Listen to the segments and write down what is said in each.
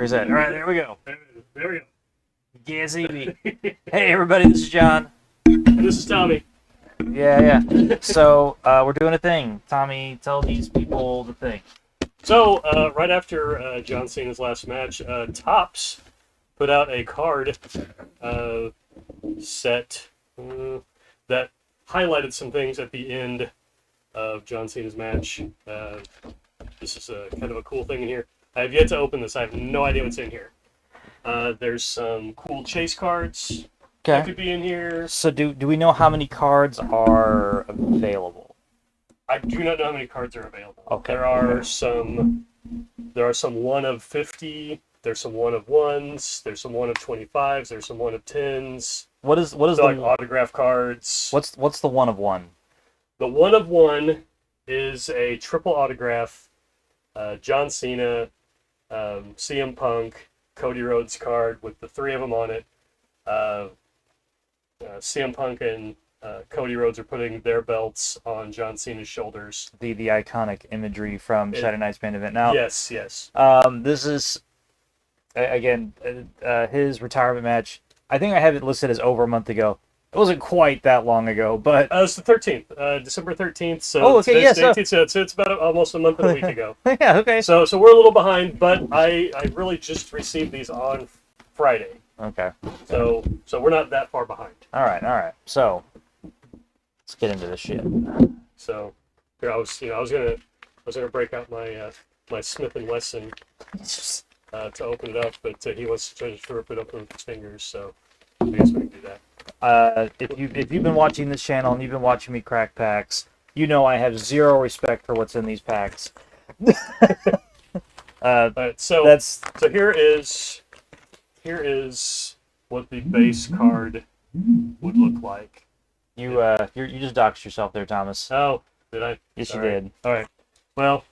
Reset. All right, there we go. There we go. Gazzy. Hey, everybody, this is John. And this is Tommy. Yeah. So, we're doing a thing. Tommy, tell these people the thing. So, right after John Cena's last match, Topps put out a card set that highlighted some things at the end of John Cena's match. This is kind of a cool thing in here. I have yet to open this. I have no idea what's in here. There's some cool chase cards that could be in here. So, do we know how many cards are available? I do not know how many cards are available. Okay. There are some 1 of 50. There's some 1 of 1s. There's some 1 of 25s. There's some 1 of 10s. What is So the like autograph cards. what's the 1 of 1? The 1 of 1 is a triple autograph. John Cena, CM Punk, Cody Rhodes card with the 3 of them on it. CM Punk and Cody Rhodes are putting their belts on John Cena's shoulders. The iconic imagery from Saturday Night's Main Event. Now, Yes. this is again his retirement match. I think I have it listed as over a month ago. It wasn't quite that long ago, but It's the 13th, December 13th. So Oh, okay, today's yeah, the 18th, so it's about almost a month and a week ago. yeah, okay. So we're a little behind, but I really just received these on Friday. Okay. So we're not that far behind. All right. So, let's get into this shit. So here I was gonna break out my my Smith and Wesson to open it up, but he wants to try to rip it up with his fingers. So I guess we can do that. If you've been watching this channel and you've been watching me crack packs, you know I have zero respect for what's in these packs. All right, so here is what the base card would look like. You just doxed yourself there, Thomas. Oh, did I? Yes, All you right. did. All right. Well,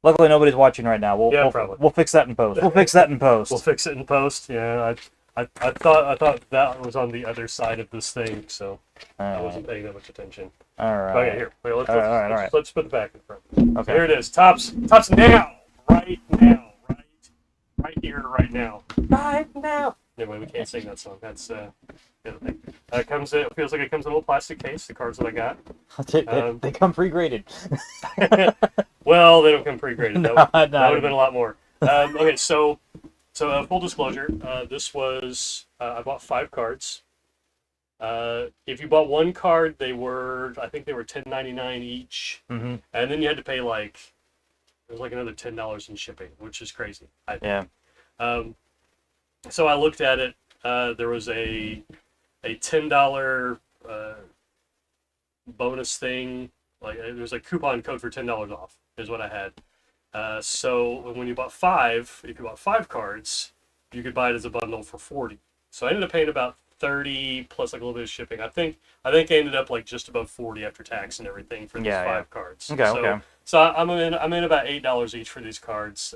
Luckily, nobody's watching right now. We'll probably. we'll fix that in post. We'll fix that in post. we'll fix it in post. Yeah, I thought that was on the other side of this thing, so I All wasn't paying that much attention. right. Okay, here. Wait, let's All right. let's put the back in front. Okay. Here it is. Tops now. Right here, right now. Right now. Anyway, we can't sing that song. That's the other thing. It feels like it comes in a little plastic case. The cards that I got. They come pre-graded. Well, they don't come pre-graded. No, That would no. have been a lot more. Okay, so full disclosure, this was I bought 5 cards. If you bought 1 card, I think they were $10.99 each, Mm-hmm. and then you had to pay it was like another $10 in shipping, which is crazy. Yeah. So I looked at it. There was a $10 bonus thing. Like there was a coupon code for $10 off. Is what I had. So when you bought 5, if you bought 5 cards, you could buy it as a bundle for $40. So I ended up paying about $30 plus like a little bit of shipping. I think I ended up like just above $40 after tax and everything for these 5 cards. Okay. So I'm in about $8 each for these cards.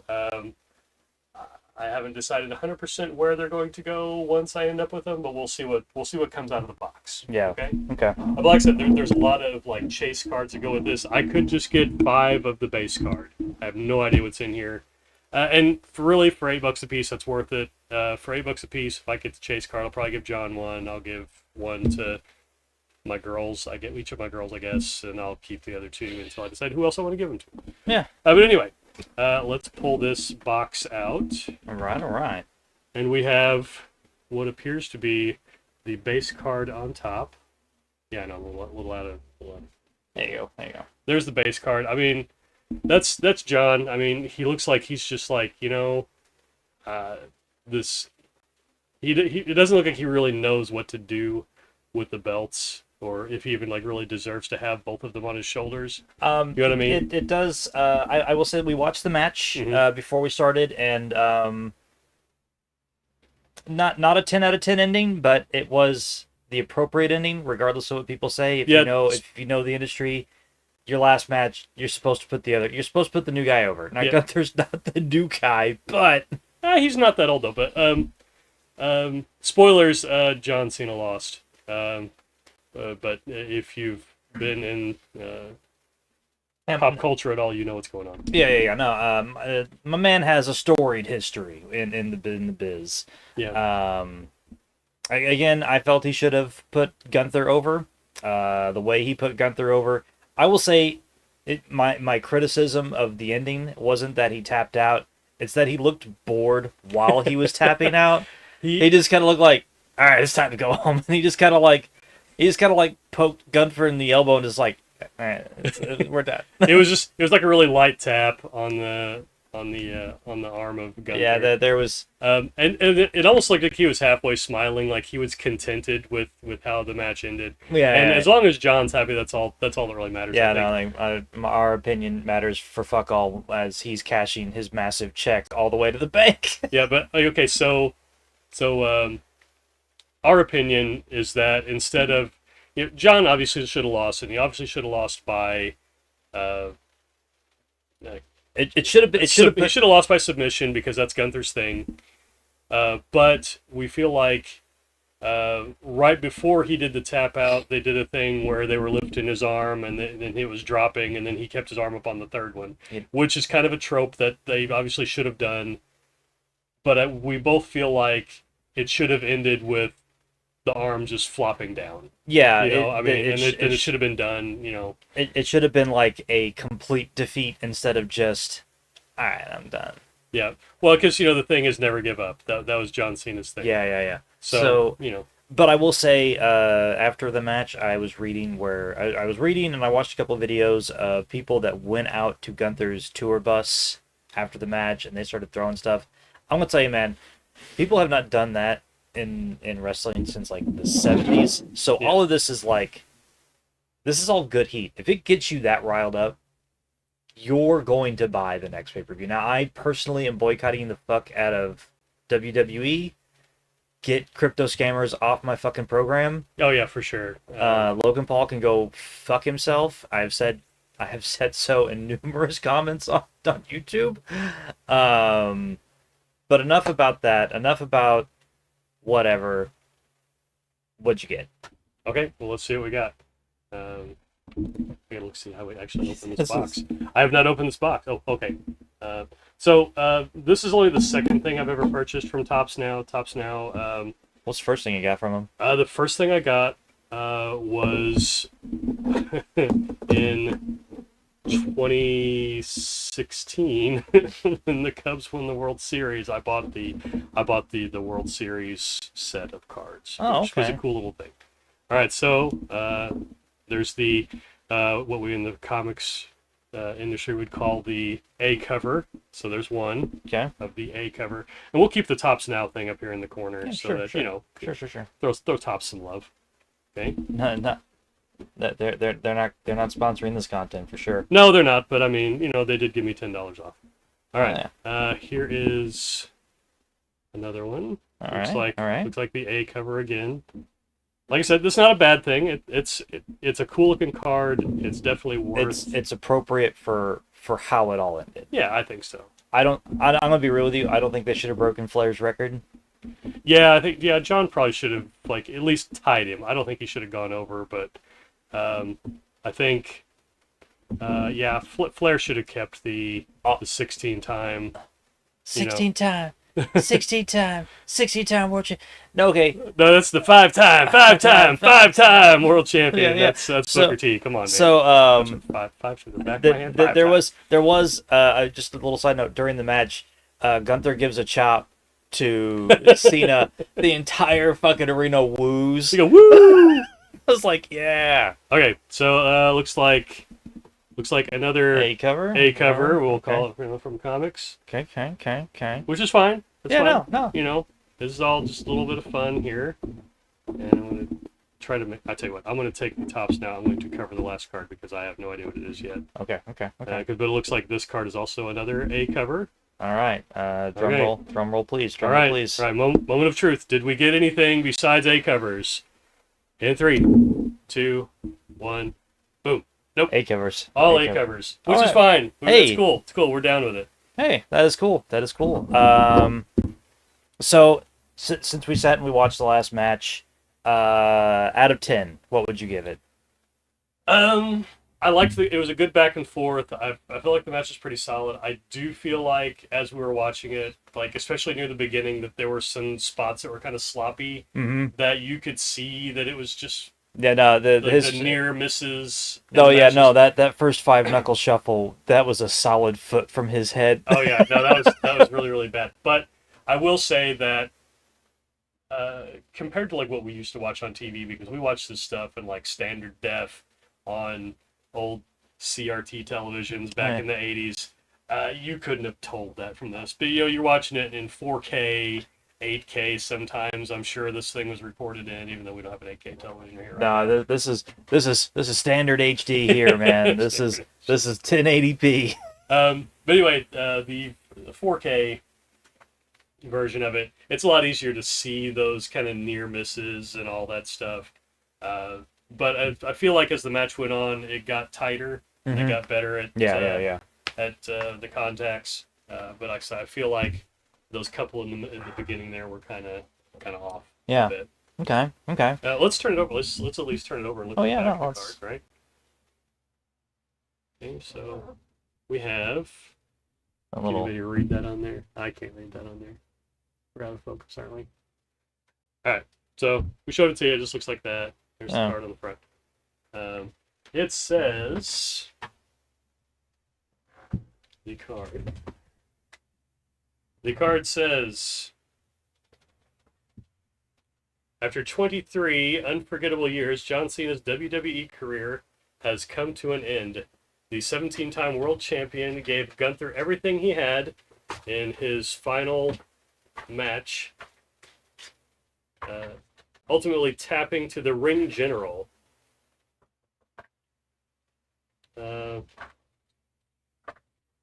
I haven't decided 100% where they're going to go once I end up with them, but we'll see what comes out of the box. Yeah. Okay. Okay. But like I said, there's a lot of like chase cards that go with this. I could just get 5 of the base card. I have no idea what's in here, and for $8 a piece, that's worth it. For $8 a piece, if I get the chase card, I'll probably give John one. I'll give one to my girls. I get each of my girls, I guess, and I'll keep the other 2 until I decide who else I want to give them to. Yeah. But anyway, let's pull this box out. All right. And we have what appears to be the base card on top. Yeah, no, a little out of. There you go. There's the base card. I mean, that's John. I mean, he looks like he's just like this. It doesn't look like he really knows what to do with the belts, or if he even like really deserves to have both of them on his shoulders. You know what I mean? It does. I will say we watched the match before we started, and not a 10 out of 10 ending, but it was the appropriate ending, regardless of what people say. If you know the industry, your last match, you're supposed to put the new guy over. There's not the new guy, but he's not that old though. But spoilers, John Cena lost. But if you've been in pop culture at all, you know what's going on. Yeah. No, my man has a storied history in the biz. Yeah. Again, I felt he should have put Gunther over. The way he put Gunther over, I will say, my criticism of the ending wasn't that he tapped out. It's that he looked bored while he was tapping out. He just kind of looked like, all right, it's time to go home. And he just kind of like poked Gunther in the elbow and just like, all right, we're done. it was like a really light tap on the arm of Gunther. Yeah, there was. And it almost looked like he was halfway smiling, like he was contented with how the match ended. Yeah, and as long as John's happy, that's all that really matters. Yeah, our opinion matters for fuck all, as he's cashing his massive check all the way to the bank. Yeah, but okay, so our opinion is that instead of, John obviously should have lost, and he obviously should have lost by. It should have been. He should have lost by submission because that's Gunther's thing. But we feel like right before he did the tap out, they did a thing where they were lifting his arm and then it was dropping, and then he kept his arm up on the third one, which is kind of a trope that they obviously should have done. But we both feel like it should have ended with the arm just flopping down. Yeah, it should have been done. It should have been like a complete defeat instead of just, all right, I'm done. Yeah, well, because the thing is never give up. That was John Cena's thing. Yeah. So But I will say, after the match, I was reading and I watched a couple of videos of people that went out to Gunther's tour bus after the match and they started throwing stuff. I'm gonna tell you, man, people have not done that in wrestling since like the 70s. So all of this is all good heat. If it gets you that riled up, you're going to buy the next pay-per-view. Now, I personally am boycotting the fuck out of WWE. Get crypto scammers off my fucking program. Oh yeah, for sure. Logan Paul can go fuck himself. I have said so in numerous comments on YouTube. But enough about that. Enough about whatever. What'd you get? Okay, well, let's see what we got. Let's see how we actually open this box. I have not opened this box. Oh, okay. So this is only the second thing I've ever purchased from Tops Now. What's the first thing you got from them? The first thing I got was in 2016 when the Cubs won the World Series. I bought the World Series set of cards, which was a cool little thing. All right, so there's the what we in the comics industry would call the A cover. So there's one of the A cover, and we'll keep the Tops Now thing up here in the corner Throw Tops some love. Okay. No. They're not sponsoring this content for sure. No, they're not. But I mean, they did give me $10 off. All right. Here is another one. Looks like the A cover again. Like I said, this is not a bad thing. It's a cool looking card. It's definitely worth. It's appropriate for how it all ended. Yeah, I think so. I'm gonna be real with you. I don't think they should have broken Flair's record. Yeah, I think John probably should have at least tied him. I don't think he should have gone over, but I think Flair should have kept the 16-time. 16-time. 16-time world champion. No, okay. No, that's the five-time world champion. Yeah. That's Booker T. Come on, man. So, five to the back of my hand. There was just a little side note during the match. Gunther gives a chop to Cena. The entire fucking arena woos. You go woo. I was like, yeah. Okay, so looks like another A cover. We'll call it from comics. Okay. Which is fine. That's fine. No. This is all just a little bit of fun here, and I'm gonna try to make. I tell you what, I'm gonna take the Tops Now. I'm going to cover the last card because I have no idea what it is yet. Okay. But it looks like this card is also another A cover. All right. Drum roll, please. All right. Moment of truth. Did we get anything besides A covers? In 3, 2, 1, boom. Nope. A covers. All A covers, which is fine. Hey. It's cool. It's cool. We're down with it. Hey, that is cool. So since we sat and we watched the last match, out of 10, what would you give it? I I liked it was a good back and forth. I feel like the match was pretty solid. I do feel like as we were watching it, like especially near the beginning, that there were some spots that were kind of sloppy. Mm-hmm. That you could see that it was just Yeah, no, the near misses. Oh yeah, no, that first 5 knuckle shuffle, that was a solid foot from his head. Oh yeah, no, that was really really bad. But I will say that compared to like what we used to watch on TV, because we watched this stuff in like standard def on old CRT televisions back in the 80s, you couldn't have told that from this. But you're watching it in 4K, 8K sometimes. I'm sure this thing was recorded in, even though we don't have an 8K television here. No, this is standard HD here, man. This is 1080p. But anyway, the 4K version of it, it's a lot easier to see those kind of near misses and all that stuff. But I feel like as the match went on, it got tighter. Mm-hmm. It got better at at the contacts. But like I said, I feel like those couple in the beginning there were kind of off. Yeah. A bit. Okay. Let's turn it over. Let's at least turn it over and look at the back of the card, right? Okay, so we have. Can anybody read that on there? I can't read that on there. We're out of focus, aren't we? All right. So we showed it to you. It just looks like that. There's the card on the front. It says the card. The card says, after 23 unforgettable years, John Cena's WWE career has come to an end. The 17-time world champion gave Gunther everything he had in his final match, ultimately tapping to the ring general.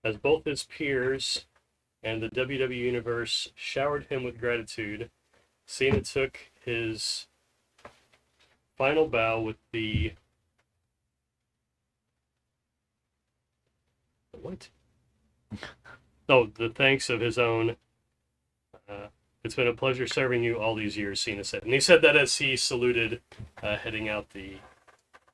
As both his peers and the WWE Universe showered him with gratitude, Cena took his final bow with the... What? Oh, the thanks of his own. It's been a pleasure serving you all these years, Cena said. And he said that as he saluted, heading out the...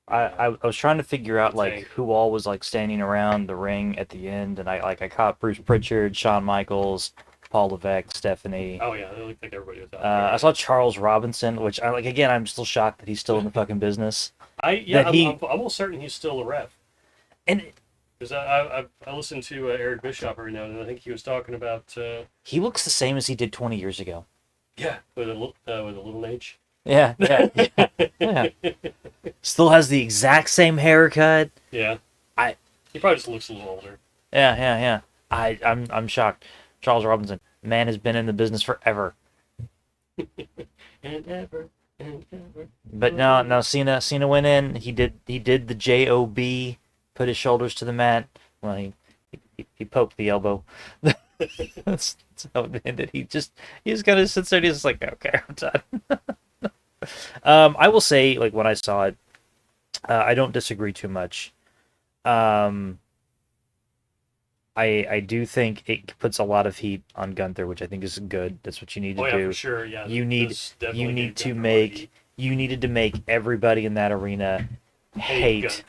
I was trying to figure out like who all was like standing around the ring at the end, and I caught Bruce Pritchard, Shawn Michaels, Paul Levesque, Stephanie. Oh yeah, it looked like everybody was out there. I saw Charles Robinson, which I like. Again, I'm still shocked that he's still in the fucking business. I'm almost certain he's still a ref. And because I listened to Eric Bischoff every now and then. I think he was talking about. He looks the same as he did 20 years ago. Yeah, with a little age. Yeah. Still has the exact same haircut. Yeah. He probably just looks a little older. Yeah. I'm shocked. Charles Robinson, man, has been in the business forever. and ever. But no, Cena went in. He did the JOB, put his shoulders to the mat. Well, he poked the elbow. That's how it ended. He just kind of sits there and he's just like, okay, I'm done. I will say, like, when I saw it, I don't disagree too much. I do think it puts a lot of heat on Gunther, which I think is good. That's what you need to do. For sure. Yeah. You needed to make everybody in that arena hate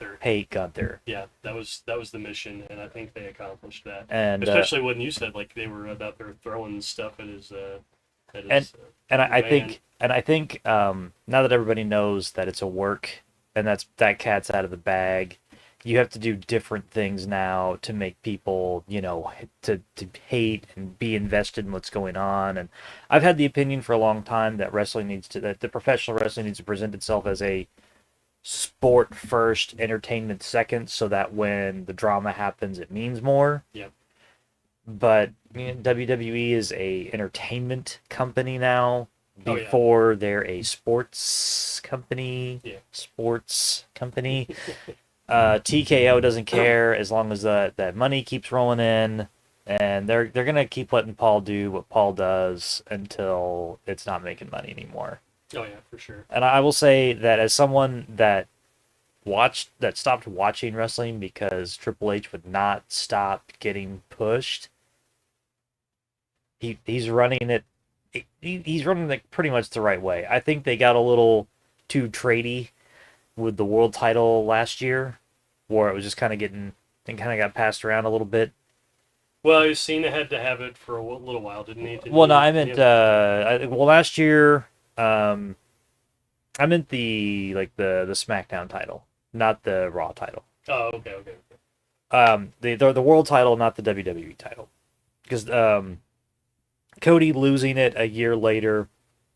Gunther. Yeah, that was the mission, and I think they accomplished that. And especially when you said like they were out there throwing stuff at his. I think now that everybody knows that it's a work and that cat's out of the bag, you have to do different things now to make people, to hate and be invested in what's going on. And I've had the opinion for a long time that the professional wrestling needs to present itself as a sport first, entertainment second, so that when the drama happens, it means more. Yep. But WWE is a entertainment company now. Before they're a sports company. Yeah. Sports company. TKO doesn't care as long as that money keeps rolling in, and they're gonna keep letting Paul do what Paul does until it's not making money anymore. Oh yeah, for sure. And I will say that as someone that stopped watching wrestling because Triple H would not stop getting pushed, he's running it. He's running it pretty much the right way. I think they got a little too tradey with the world title last year. where it was just kind of getting and kind of got passed around a little bit. Well, Cena had to have it for a little while, didn't he? Well, no, I meant last year, I meant the SmackDown title, not the Raw title. Oh, okay. The world title, not the WWE title, because Cody losing it a year later,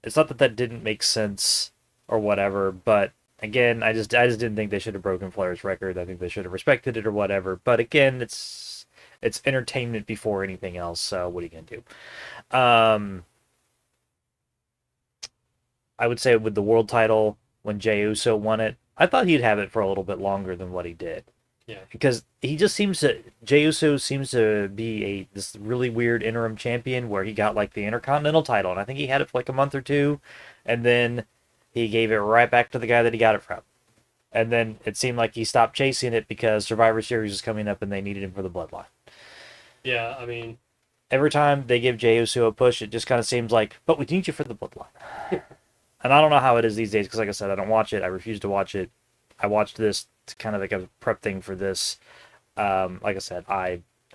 it's not that didn't make sense or whatever, but again, I just didn't think they should have broken Flair's record. I think they should have respected it or whatever. But again, it's entertainment before anything else. So what are you gonna do? I would say with the world title, when Jey Uso won it, I thought he'd have it for a little bit longer than what he did. Yeah. Because Jey Uso seems to be this really weird interim champion where he got like the Intercontinental title, and I think he had it for like a month or two, and then he gave it right back to the guy that he got it from. And then it seemed like he stopped chasing it because Survivor Series was coming up and they needed him for the Bloodline. Yeah, I mean, every time they give Jey Uso a push, it just kind of seems like, but we need you for the Bloodline. And I don't know how it is these days because, like I said, I don't watch it. I refuse to watch it. I watched this to kind of like a prep thing for this. Like I said,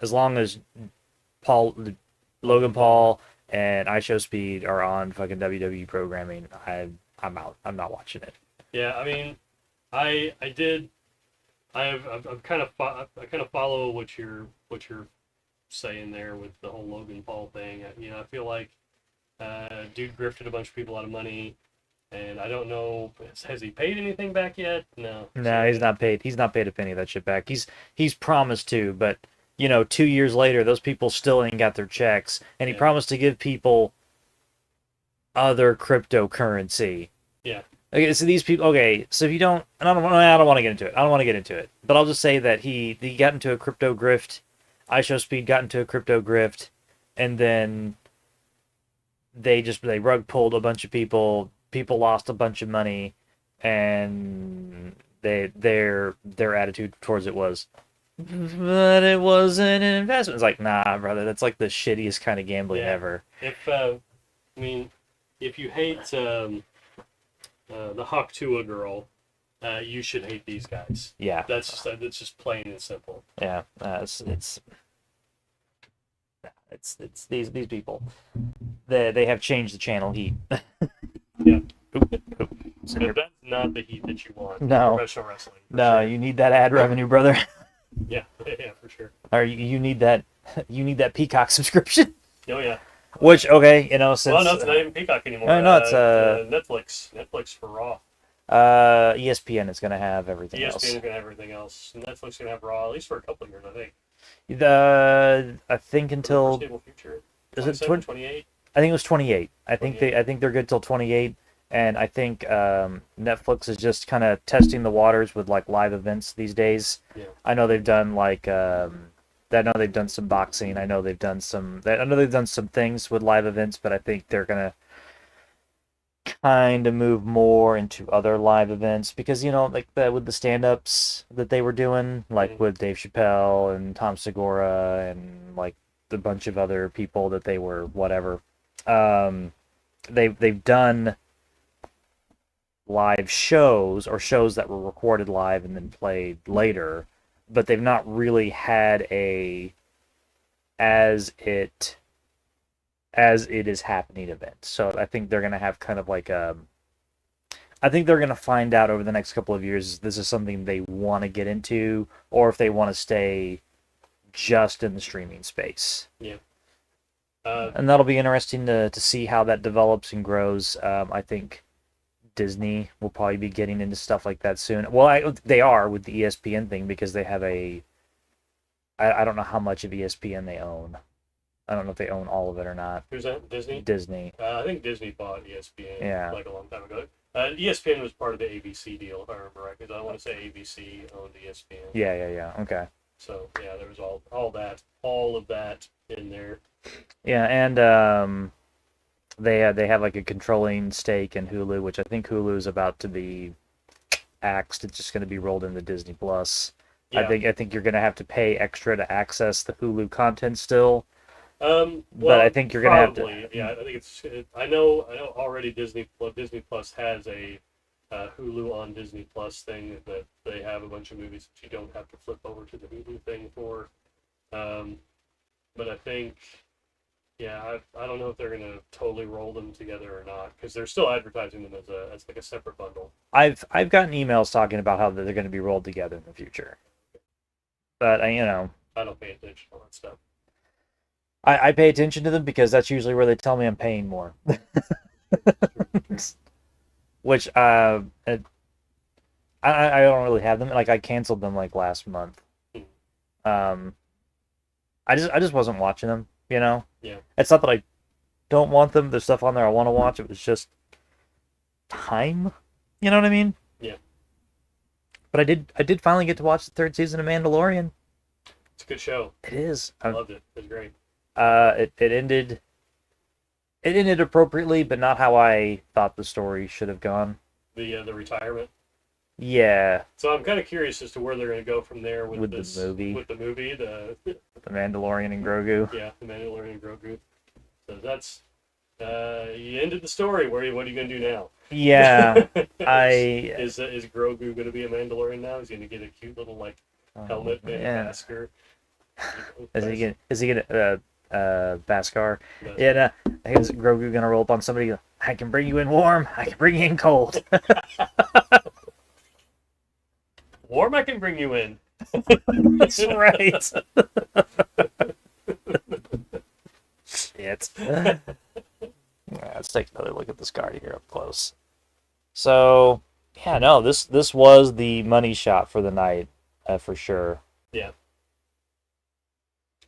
as long as Logan Paul and IShowSpeed are on fucking WWE programming, I'm out. I'm not watching it. Yeah, I mean, I kind of follow what you're saying there with the whole Logan Paul thing. You know, I feel like dude grifted a bunch of people out of money. And I don't know, has he paid anything back yet? No. No, he's not paid. He's not paid a penny of that shit back. He's promised to, but 2 years later, those people still ain't got their checks. And he promised to give people other cryptocurrency. Yeah. Okay, so these people. Okay, so if you don't, and I don't want to get into it. I don't want to get into it. But I'll just say that he got into a crypto grift. IShowSpeed got into a crypto grift, and then they rug pulled a bunch of people. People lost a bunch of money, and their attitude towards it was, but it wasn't an investment. It's like, nah, brother, that's like the shittiest kind of gambling ever. If if you hate the Hawk Tuah girl, you should hate these guys. Yeah, that's just plain and simple. Yeah, it's these people. They have changed the channel heat. Yeah. So that's not the heat that you want. No. Professional wrestling. No, sure. You need that ad revenue, brother. Yeah, for sure. Or you need that Peacock subscription. Oh yeah. Which since no, it's not even Peacock anymore. No, it's Netflix for Raw. ESPN is gonna have everything else. ESPN is gonna have everything else. Netflix is gonna have Raw at least for a couple of years, I think. I think until future. Is it 28? I think it was 28. I think they're good till 28, and I think Netflix is just kind of testing the waters with like live events these days. Yeah. I know they've done I know they've done some boxing. I know they've done some things with live events, but I think they're gonna kind of move more into other live events because like with the stand-ups that they were doing, like with Dave Chappelle and Tom Segura and like the bunch of other people that they were whatever. They've done live shows or shows that were recorded live and then played later, but they've not really had as it is happening event. So I think they're gonna have kind of like I think they're gonna find out over the next couple of years if this is something they want to get into or if they want to stay just in the streaming space. Yeah. And that'll be interesting to see how that develops and grows. I think Disney will probably be getting into stuff like that soon. Well, they are with the ESPN thing because they have I don't know how much of ESPN they own. I don't know if they own all of it or not. Who's that? Disney? Disney. I think Disney bought ESPN like a long time ago. ESPN was part of the ABC deal, if I remember right, because I want to say ABC owned ESPN. Yeah. Okay. So, yeah, there was all of that in there. Yeah, and they have like a controlling stake in Hulu, which I think Hulu is about to be axed. It's just going to be rolled into Disney Plus. Yeah. I think you're going to have to pay extra to access the Hulu content still. But I think you're going to have to. Yeah, I think I know already Disney Plus has a Hulu on Disney Plus thing that they have a bunch of movies that you don't have to flip over to the Hulu thing for. But I think, yeah, I don't know if they're gonna totally roll them together or not, because they're still advertising them as like a separate bundle. I've gotten emails talking about how they're going to be rolled together in the future, but I don't pay attention to all that stuff. I pay attention to them because that's usually where they tell me I'm paying more. Which I don't really have them. Like I canceled them like last month. I just wasn't watching them. Yeah. It's not that I don't want them. There's stuff on there I want to watch. It was just time. You know what I mean? Yeah. But I did finally get to watch the third season of Mandalorian. It's a good show. It is. I loved it. It was great. It ended. It ended appropriately, but not how I thought the story should have gone. The retirement. Yeah. So I'm kind of curious as to where they're going to go from there with this, the movie. With the movie, the Mandalorian and Grogu. Yeah, the Mandalorian and Grogu. So that's you ended the story. What are you going to do now? Yeah, is Grogu going to be a Mandalorian now? Is he going to get a cute little like helmet and masker? Is he gonna Beskar? Yeah, is Grogu gonna roll up on somebody? I can bring you in warm. I can bring you in cold. Warm, I can bring you in. That's right. Shit. Let's take another look at this card here up close. So, yeah, no, this was the money shot for the night, for sure. Yeah.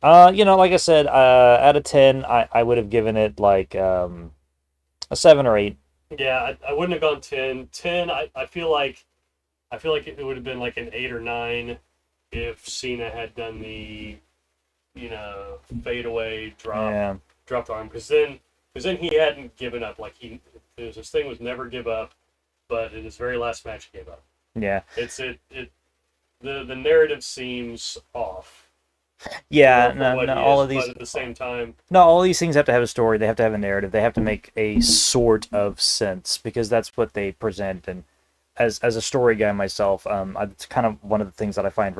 Like I said, out of 10, I would have given it like a 7 or 8. Yeah, I wouldn't have gone 10. 10, I feel like it would have been like an 8 or 9 if Cena had done the, fade away drop the arm, because then he hadn't given up. Like his thing was never give up, but in his very last match he gave up. Yeah. The narrative seems off. Yeah, no, all of these. But at the same time, no, all these things have to have a story. They have to have a narrative. They have to make a sort of sense because that's what they present. And as a story guy myself, it's kind of one of the things that I find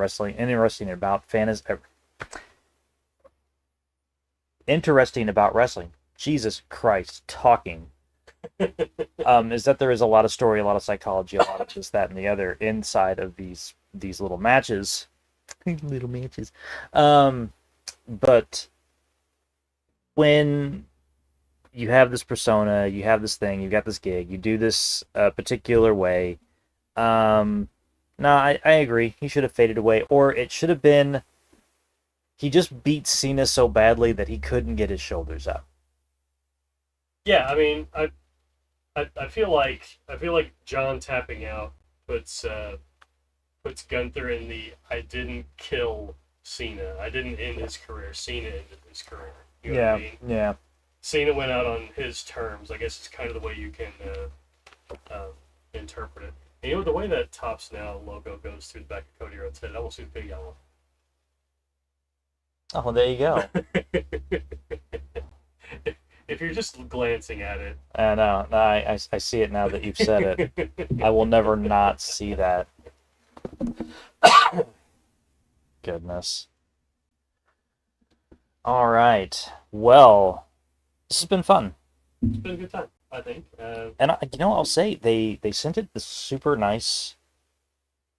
interesting about wrestling. Jesus Christ, talking. Is that there is a lot of story, a lot of psychology, a lot of this, that, and the other inside of these little matches. Little matches. But when you have this persona, you have this thing, you got this gig, you do this particular way. No, I agree. He should have faded away, or it should have been he just beat Cena so badly that he couldn't get his shoulders up. Yeah, I mean, I feel like John tapping out puts Gunther in the I didn't kill Cena. I didn't end his career. Cena ended his career. You know what I mean? Yeah. Cena went out on his terms. I guess it's kind of the way you can interpret it. And the way that Tops Now logo goes through the back of Cody Rhodes' head, I almost see the big yellow. Oh, there you go. If you're just glancing at it. I know. I see it now that you've said it. I will never not see that. Goodness. All right. Well, this has been fun. It's been a good time, I think. And I'll say they sent it this super nice,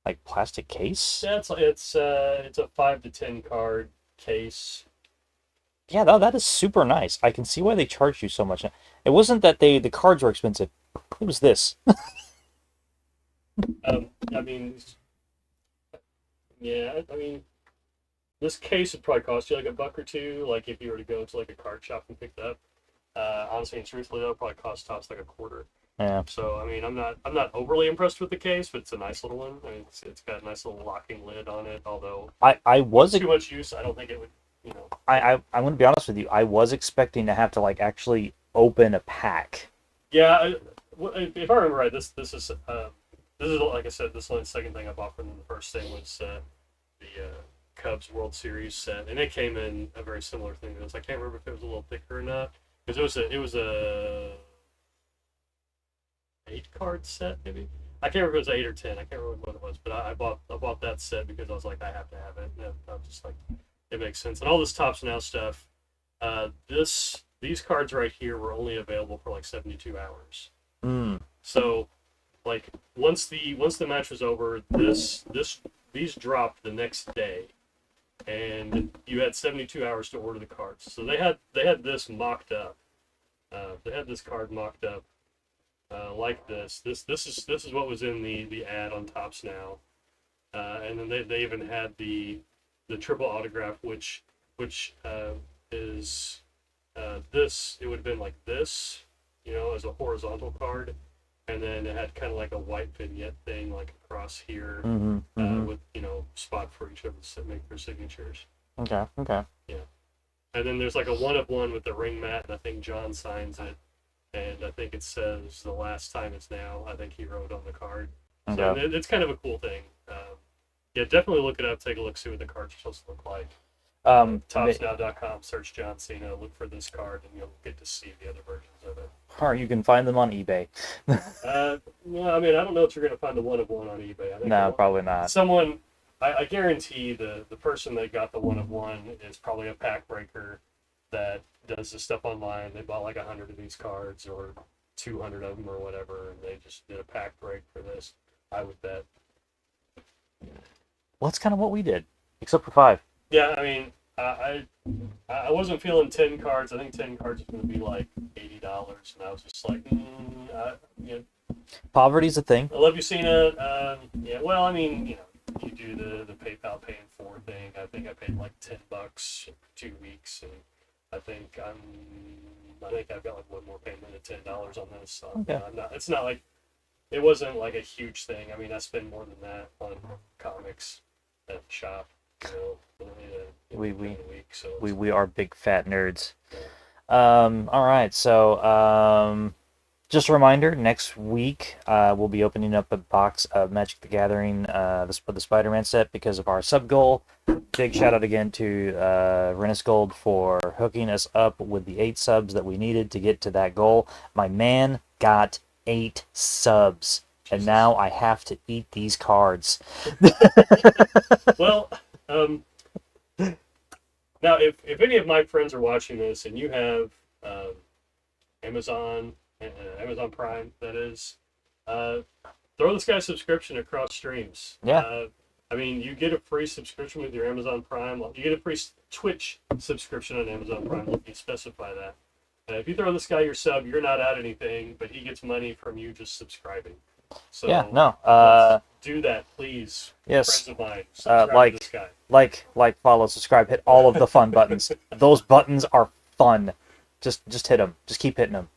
like plastic case. Yeah, it's a 5 to 10 card case. Yeah, that is super nice. I can see why they charged you so much. It wasn't that the cards were expensive. It was this. I mean, yeah, I mean, this case would probably cost you like $1 or $2. Like if you were to go to like a card shop and pick it up. Honestly and truthfully, that'll probably cost Tops like $0.25. Yeah. So I mean, I'm not overly impressed with the case, but it's a nice little one. I mean, it's got a nice little locking lid on it. Although I was too much use, I don't think it would. I'm going to be honest with you. I was expecting to have to like actually open a pack. Yeah, if I remember right, this is like I said, this is the second thing I bought from them. The first thing was the Cubs World Series set, and it came in a very similar thing. I can't remember if it was a little thicker or not, because it was a 8-card set maybe. I can't remember if it was 8 or 10. I can't remember what it was, but I bought that set because I was like, I have to have it. And I was just like, it makes sense. And all this Tops Now stuff, these cards right here were only available for like 72 hours. So, like once the match was over, these dropped the next day, and you had 72 hours to order the cards. So they had this mocked up. They had this card mocked up like this. This is what was in the ad on Tops Now, and then they even had the triple autograph, which is this. It would have been like this, as a horizontal card, and then it had kind of like a white vignette thing like across here with spot for each of them to make their signatures. Okay. Yeah, and then there's like a 1 of 1 with the ring mat, and I think John signs it. And I think it says the last time is now. I think he wrote on the card. Okay. So it's kind of a cool thing. Yeah, definitely look it up. Take a look, see what the card's supposed to look like. Topsnow.com, search John Cena, look for this card, and you'll get to see the other versions of it. Or you can find them on eBay. Well, I mean, I don't know if you're going to find the 1 of 1 on eBay. I think no, probably not. Someone, I guarantee the person that got the 1 of 1 is probably a pack breaker that does this stuff online. They bought like 100 of these cards or 200 of them or whatever, and they just did a pack break for this. I would bet. Well, that's kind of what we did, except for 5. Yeah, I mean, I wasn't feeling 10 cards. I think 10 cards was going to be like $80, and I was just like, Poverty's a thing. I love you, Cena. Yeah, well, I mean, you do the PayPal paying for thing. I think I paid like $10 for 2 weeks, and I think I've got like one more payment of $10 on this. So okay. It's not like it wasn't like a huge thing. I mean, I spend more than that on comics at the shop. We are big fat nerds. Yeah. All right, so just a reminder, next week we'll be opening up a box of Magic the Gathering, the Spider-Man set, because of our sub goal. Big shout out again to Rennis Gold for hooking us up with the 8 subs that we needed to get to that goal. My man got 8 subs, and now I have to eat these cards. Well, now if any of my friends are watching this and you have Amazon Prime, that is, throw this guy a subscription across streams. Yeah. I mean, you get a free subscription with your Amazon Prime. You get a free Twitch subscription on Amazon Prime. Let me specify that. If you throw this guy your sub, you're not out anything, but he gets money from you just subscribing. So yeah, no. Do that, please. Yes. Friends of mine, subscribe to this guy. Like, follow, subscribe, hit all of the fun buttons. Those buttons are fun. Just hit them. Just keep hitting them.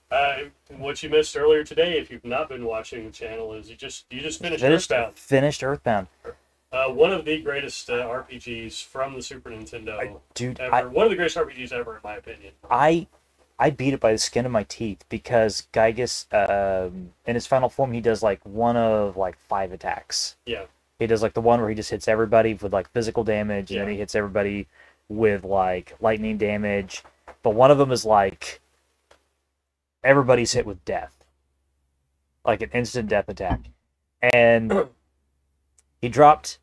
What you missed earlier today, if you've not been watching the channel, is you just finished Earthbound. Finished Earthbound. One of the greatest RPGs from the Super Nintendo ever. One of the greatest RPGs ever, in my opinion. I beat it by the skin of my teeth because Gygas, in his final form, he does like one of like 5 attacks. Yeah. He does like the one where he just hits everybody with like physical damage, and then he hits everybody with like lightning damage. But one of them is like everybody's hit with death, like an instant death attack. And he dropped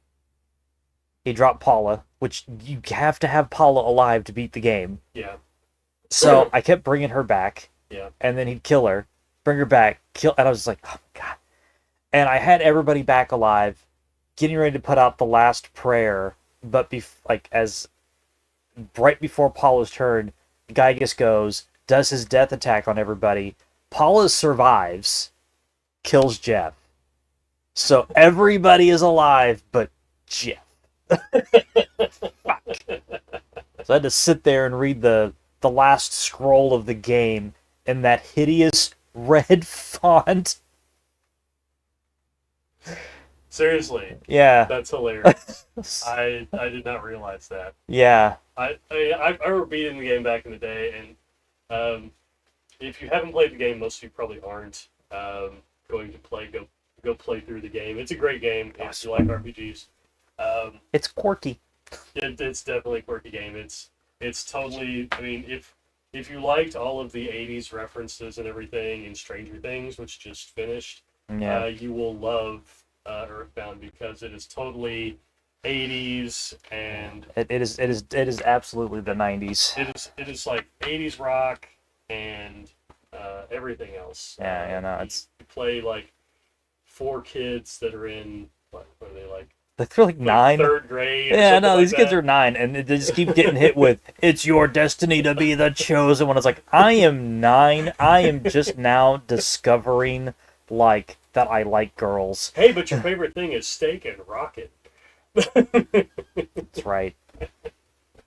Paula, which you have to have Paula alive to beat the game. Yeah. So I kept bringing her back. Yeah. And then he'd kill her, bring her back, kill, and I was just like, oh my god. And I had everybody back alive, getting ready to put out the last prayer, but right before Paula's turn, Gygas goes, does his death attack on everybody. Paula survives, kills Jeff. So everybody is alive but Jeff. Fuck. So I had to sit there and read the last scroll of the game in that hideous red font. Seriously. Yeah. That's hilarious. I did not realize that. Yeah. I remember beating the game back in the day, and if you haven't played the game, most of you probably aren't going to go play through the game. It's a great game if you like RPGs. It's quirky. It's definitely a quirky game. It's totally. I mean, if you liked all of the '80s references and everything in Stranger Things, which just finished, Yeah. You will love Earthbound because it is totally 80s and It is absolutely the 90s. it is like 80s rock and everything else. Yeah, no, it's you play like four kids that are in what are they they're like like 9. third grade or Yeah, something no, like these kids that. are 9, and they just keep getting hit with "It's your destiny to be the chosen one." It's like I am 9. I am just now discovering like that I like girls. Hey, but your favorite thing is steak and rocket. That's right.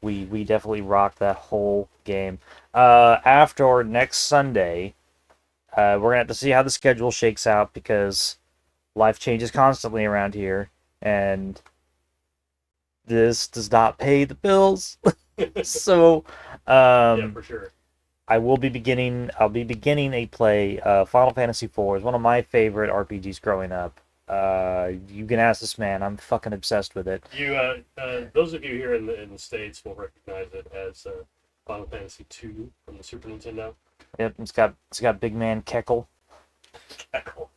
We definitely rocked that whole game. After next Sunday, we're gonna have to see how the schedule shakes out because life changes constantly around here, and this does not pay the bills. So, Yeah, for sure. I'll be beginning a play. Final Fantasy IV is one of my favorite RPGs growing up. You can ask this man. I'm fucking obsessed with it. Those of you here in the states will recognize it as Final Fantasy II from the Super Nintendo. Yep, it's got big man Keckle. Heckle.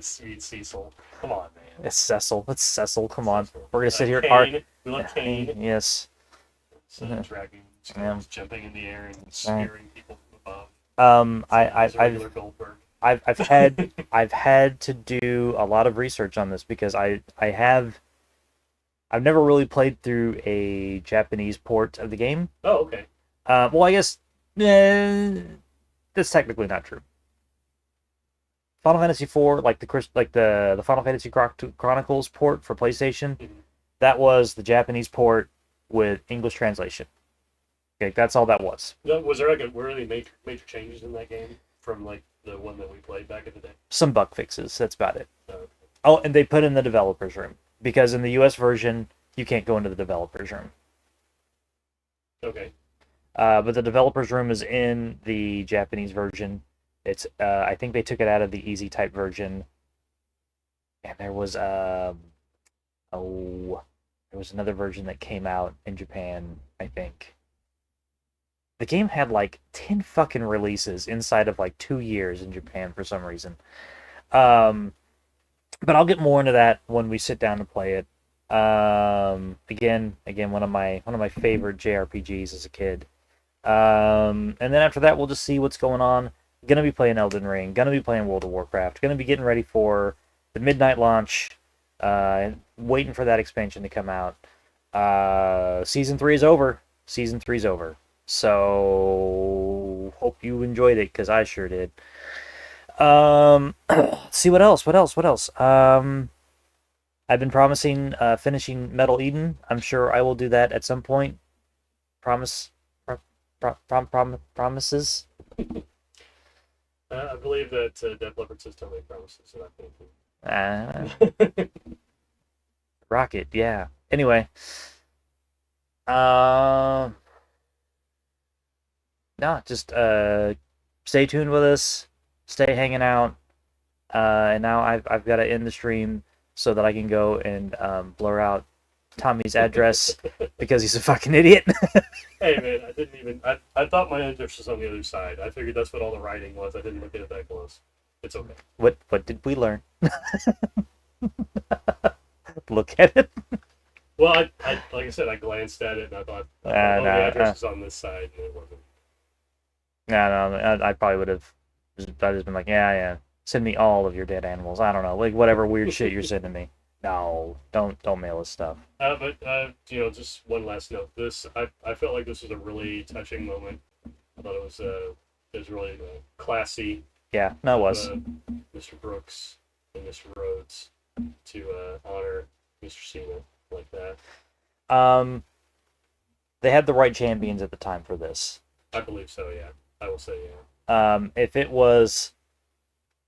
Sweet Cecil. Come on, man. It's Cecil. It's Cecil. Come on. Cecil. We're gonna sit here. Kane. We love Kane. Yes. Dragging Yeah. jumping in the air and spearing people from above. I've had to do a lot of research on this because I've never really played through a Japanese port of the game. Oh, okay. Well, I guess that's technically not true. Final Fantasy IV, like the Final Fantasy Chronicles port for PlayStation, Mhm. that was the Japanese port with English translation. Okay, that's all that was. Was there were there any major changes in that game from like the one that we played back in the day? Some bug fixes. That's about it. Oh, Oh, and they put in the developers room because in the U.S. version you can't go into the developers room. okay. But the developers room is in the Japanese version. It's I think they took it out of the easy type version, and there was another version that came out in Japan. I think the game had like 10 fucking releases inside of like 2 years in Japan for some reason. Um, but I'll get more into that when we sit down to play it. Again, one of my favorite JRPGs as a kid. And then after that, we'll just see what's going on. Gonna be playing Elden Ring. Gonna be playing World of Warcraft. Gonna be getting ready for the midnight launch. Waiting for that expansion to come out. Season 3 is over. Season 3 is over. So hope you enjoyed it because I sure did. Let's see what else. What else? I've been promising finishing Metal Eden. I'm sure I will do that at some point. Promise. Promises. I believe that Def Leppard says don't make promises, so Rocket, yeah. Anyway, uh, no, just stay tuned with us, stay hanging out. And now I've got to end the stream so that I can go and blur out Tommy's address because he's a fucking idiot. Hey man, I didn't even. I thought my address was on the other side. I figured that's what all the writing was. I didn't look at it that close. It's okay. What did we learn? Look at it. Well, I like I said, I glanced at it and I thought, the address is on this side, and it wasn't. No, I probably would have. I'd just been like, yeah. Send me all of your dead animals. I don't know, like whatever weird shit you're sending me. No, don't mail us stuff. But just one last note. I felt like this was a really touching moment. I thought it was really classy. Yeah, no, it was. Mr. Brooks and Mr. Rhodes to honor Mr. Cena like that. They had the right champions at the time for this. I believe so. Yeah, I will say yeah. If it was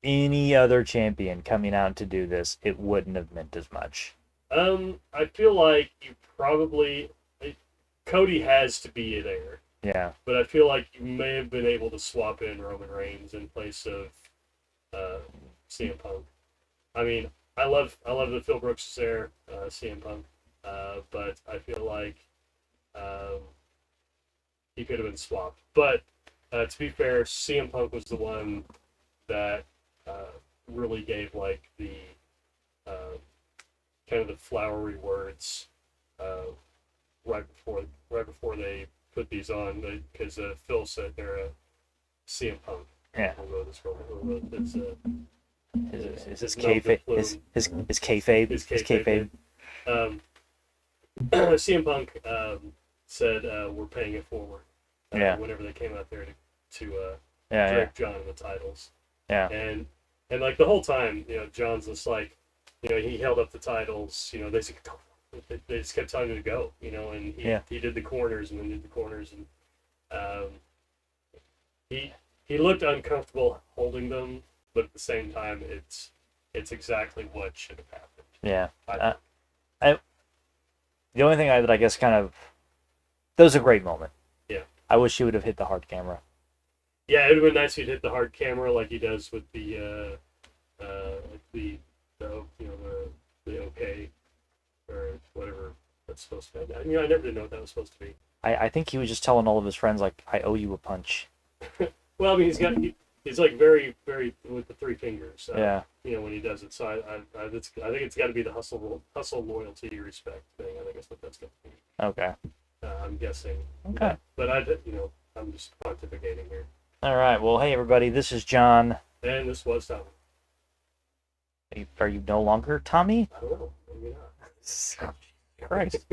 any other champion coming out to do this, it wouldn't have meant as much. I feel like Cody has to be there. Yeah. But I feel like you may have been able to swap in Roman Reigns in place of CM Punk. I mean, I love that Phil Brooks is there, CM Punk, but I feel like he could have been swapped. But to be fair, CM Punk was the one that really gave like the kind of the flowery words right before they put these on, because Phil said they're CM Punk. Yeah. Who wrote this? Who wrote this? Is his kayfabe? His kayfabe? His His kayfabe? CM Punk said we're paying it forward. Whenever they came out there to direct John in the titles. Yeah. And like the whole time, John's just like, he held up the titles. They just kept telling him to go. And he did the corners and then did the corners, and he looked uncomfortable holding them, but at the same time, it's exactly what should have happened. Yeah. The only thing that I guess kind of, that was a great moment. Yeah. I wish he would have hit the hard camera. Yeah, it would have been nice if he'd hit the hard camera like he does with the OK or whatever that's supposed to be. I never did know what that was supposed to be. I think he was just telling all of his friends, like, I owe you a punch. Well, I mean, he's like very, very with the three fingers. Yeah. When he does it. So I think it's got to be the hustle, loyalty, respect thing. I think that's what that's going to be. Okay. I'm guessing. Okay. But I'm just pontificating here. All right. Well, hey everybody, this is John. And this was Tommy. Are you no longer Tommy? I don't know. Maybe not. Christ.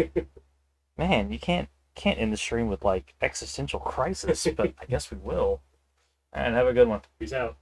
Man, you can't end the stream with like existential crisis, but I guess we will. And have a good one. Peace out.